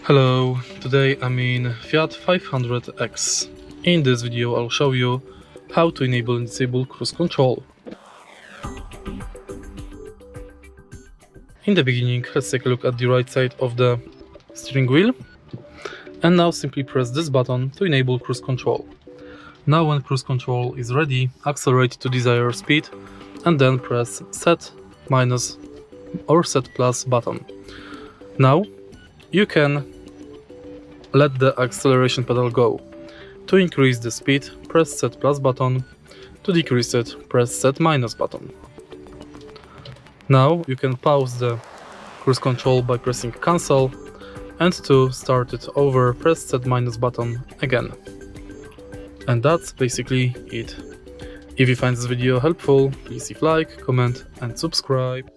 Hello, today I'm in Fiat 500X. In this video I'll show you how to enable and disable cruise control. In the beginning, let's take a look at the right side of the steering wheel. And now simply press this button to enable cruise control. Now when cruise control is ready, accelerate to desired speed and then press set minus or set plus button. Now you can let the acceleration pedal go. To increase the speed, press set plus button. To decrease it, press set minus button. Now you can pause the cruise control by pressing cancel, and to start it over, press set minus button again. And that's basically it. If you find this video helpful, please leave like, comment and subscribe.